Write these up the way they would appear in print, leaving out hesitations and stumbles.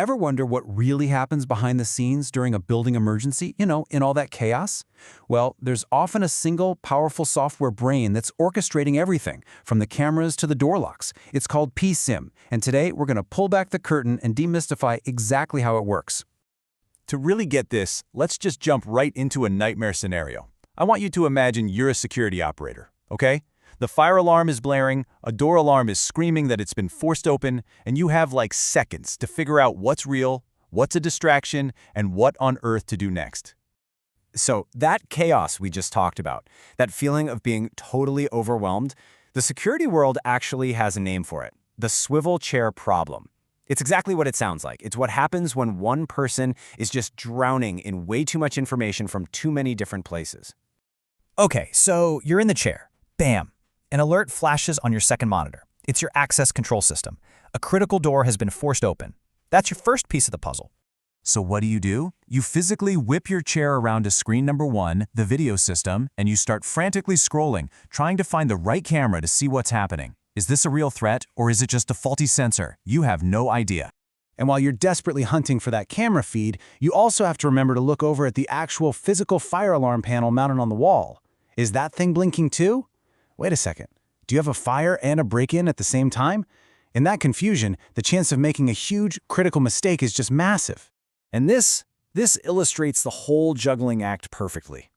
Ever wonder what really happens behind the scenes during a building emergency, in all that chaos? Well, there's often a single, powerful software brain that's orchestrating everything, from the cameras to the door locks. It's called PSIM, and today we're going to pull back the curtain and demystify exactly how it works. To really get this, let's just jump right into a nightmare scenario. I want you to imagine you're a security operator, okay? The fire alarm is blaring, a door alarm is screaming that it's been forced open, and you have like seconds to figure out what's real, what's a distraction, and what on earth to do next. So that chaos we just talked about, that feeling of being totally overwhelmed, the security world actually has a name for it: the Swivel Chair Problem. It's exactly what it sounds like. It's what happens when one person is just drowning in way too much information from too many different places. Okay, so you're in the chair. Bam! An alert flashes on your second monitor. It's your access control system. A critical door has been forced open. That's your first piece of the puzzle. So what do? You physically whip your chair around to screen number 1, the video system, and you start frantically scrolling, trying to find the right camera to see what's happening. Is this a real threat, or is it just a faulty sensor? You have no idea. And while you're desperately hunting for that camera feed, you also have to remember to look over at the actual physical fire alarm panel mounted on the wall. Is that thing blinking too? Wait a second. Do you have a fire and a break-in at the same time? In that confusion, the chance of making a huge, critical mistake is just massive. And this illustrates the whole juggling act perfectly.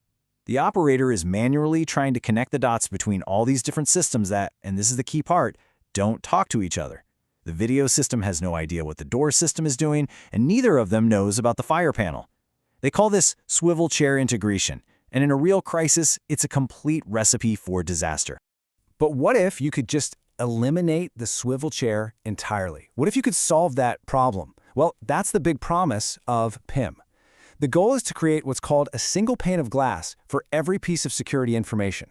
The operator is manually trying to connect the dots between all these different systems that, and this is the key part, don't talk to each other. The video system has no idea what the door system is doing, and neither of them knows about the fire panel. They call this swivel chair integration, and in a real crisis, it's a complete recipe for disaster. But what if you could just eliminate the swivel chair entirely? What if you could solve that problem? Well, that's the big promise of PSIM. The goal is to create what's called a single pane of glass for every piece of security information.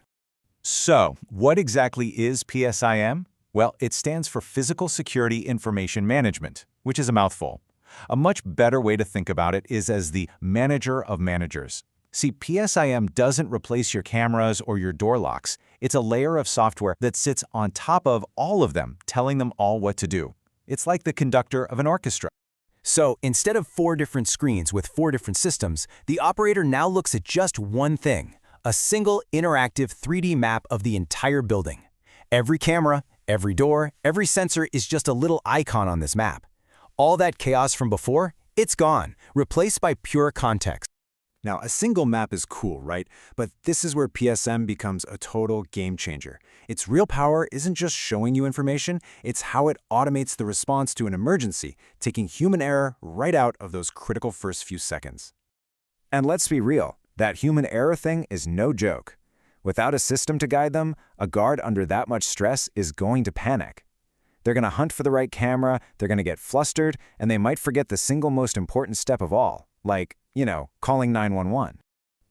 So, what exactly is PSIM? Well, it stands for Physical Security Information Management, which is a mouthful. A much better way to think about it is as the manager of managers. See, PSIM doesn't replace your cameras or your door locks. It's a layer of software that sits on top of all of them, telling them all what to do. It's like the conductor of an orchestra. So instead of 4 different screens with 4 different systems, the operator now looks at just one thing: a single interactive 3D map of the entire building. Every camera, every door, every sensor is just a little icon on this map. All that chaos from before, it's gone, replaced by pure context. Now, a single map is cool, right? But this is where PSIM becomes a total game changer. Its real power isn't just showing you information, it's how it automates the response to an emergency, taking human error right out of those critical first few seconds. And let's be real, that human error thing is no joke. Without a system to guide them, a guard under that much stress is going to panic. They're going to hunt for the right camera, they're going to get flustered, and they might forget the single most important step of all, like, calling 911.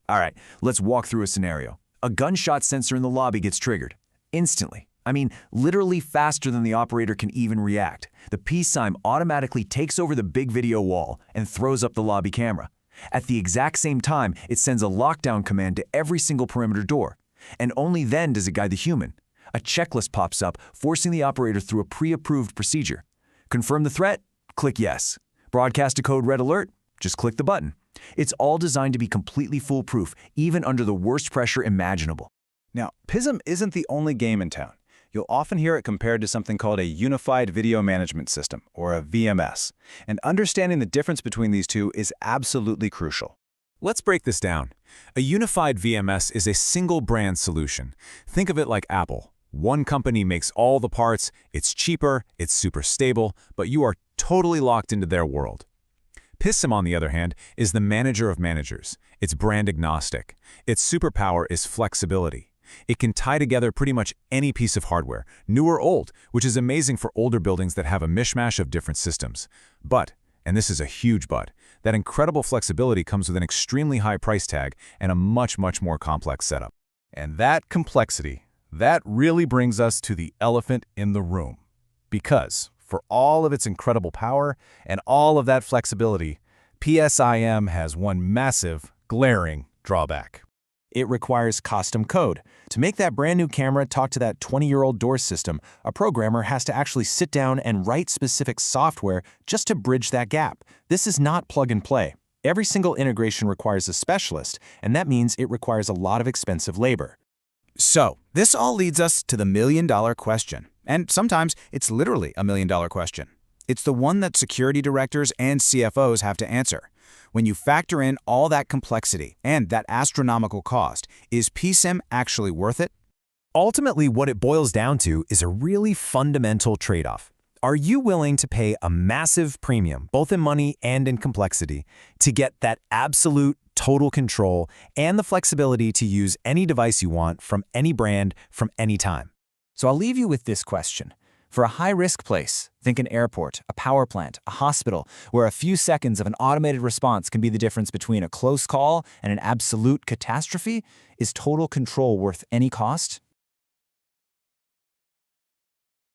All right, let's walk through a scenario. A gunshot sensor in the lobby gets triggered. Instantly. I mean, literally faster than the operator can even react. The PSIM automatically takes over the big video wall and throws up the lobby camera. At the exact same time, it sends a lockdown command to every single perimeter door. And only then does it guide the human. A checklist pops up, forcing the operator through a pre-approved procedure. Confirm the threat? Click yes. Broadcast a code red alert? Just click the button. It's all designed to be completely foolproof, even under the worst pressure imaginable. Now, PSIM isn't the only game in town. You'll often hear it compared to something called a Unified Video Management System, or a VMS. And understanding the difference between these two is absolutely crucial. Let's break this down. A unified VMS is a single brand solution. Think of it like Apple. One company makes all the parts, it's cheaper, it's super stable, but you are totally locked into their world. PSIM, on the other hand, is the manager of managers. It's brand agnostic. Its superpower is flexibility. It can tie together pretty much any piece of hardware, new or old, which is amazing for older buildings that have a mishmash of different systems. But, and this is a huge but, that incredible flexibility comes with an extremely high price tag and a much more complex setup. And that complexity, that really brings us to the elephant in the room. Because, for all of its incredible power and all of that flexibility, PSIM has one massive, glaring drawback. It requires custom code. To make that brand new camera talk to that 20-year-old door system, a programmer has to actually sit down and write specific software just to bridge that gap. This is not plug and play. Every single integration requires a specialist, and that means it requires a lot of expensive labor. So, this all leads us to the million-dollar question. And sometimes it's literally a million-dollar question. It's the one that security directors and CFOs have to answer. When you factor in all that complexity and that astronomical cost, is PSIM actually worth it? Ultimately, what it boils down to is a really fundamental trade-off. Are you willing to pay a massive premium, both in money and in complexity, to get that absolute total control and the flexibility to use any device you want from any brand from any time? So I'll leave you with this question. For a high-risk place, think an airport, a power plant, a hospital, where a few seconds of an automated response can be the difference between a close call and an absolute catastrophe, is total control worth any cost?